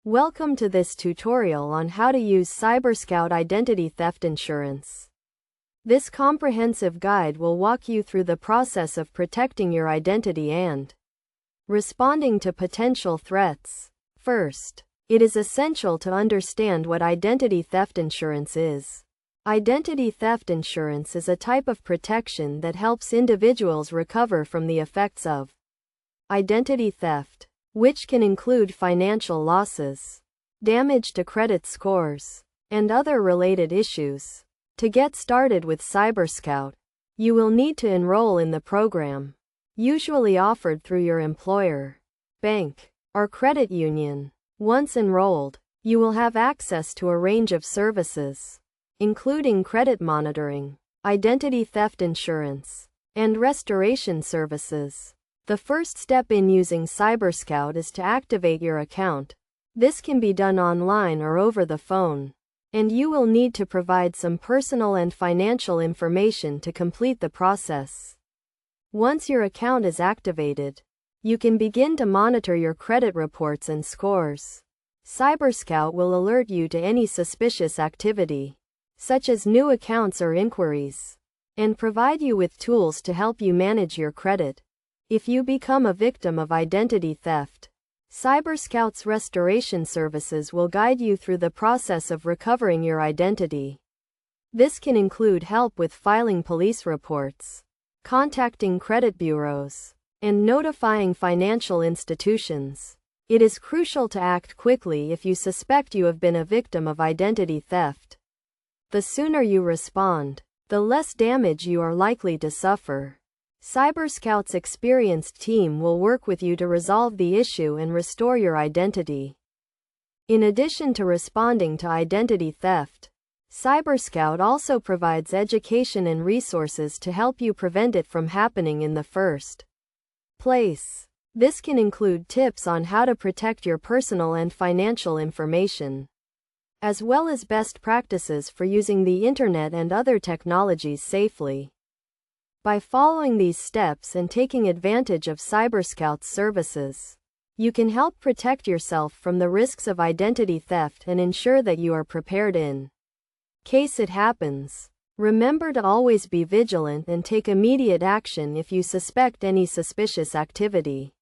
Welcome to this tutorial on how to use CyberScout identity theft insurance. This comprehensive guide will walk you through the process of protecting your identity and responding to potential threats. First, it is essential to understand what identity theft insurance is. Identity theft insurance is a type of protection that helps individuals recover from the effects of identity theft, which can include financial losses, damage to credit scores, and other related issues. To get started with CyberScout, you will need to enroll in the program, usually offered through your employer, bank, or credit union. Once enrolled, you will have access to a range of services, including credit monitoring, identity theft insurance, and restoration services. The first step in using CyberScout is to activate your account. This can be done online or over the phone, and you will need to provide some personal and financial information to complete the process. Once your account is activated, you can begin to monitor your credit reports and scores. CyberScout will alert you to any suspicious activity, such as new accounts or inquiries, and provide you with tools to help you manage your credit. If you become a victim of identity theft, CyberScout's restoration services will guide you through the process of recovering your identity. This can include help with filing police reports, contacting credit bureaus, and notifying financial institutions. It is crucial to act quickly if you suspect you have been a victim of identity theft. The sooner you respond, the less damage you are likely to suffer. CyberScout's experienced team will work with you to resolve the issue and restore your identity. In addition to responding to identity theft, CyberScout also provides education and resources to help you prevent it from happening in the first place. This can include tips on how to protect your personal and financial information, as well as best practices for using the internet and other technologies safely. By following these steps and taking advantage of CyberScout's services, you can help protect yourself from the risks of identity theft and ensure that you are prepared in case it happens. Remember to always be vigilant and take immediate action if you suspect any suspicious activity.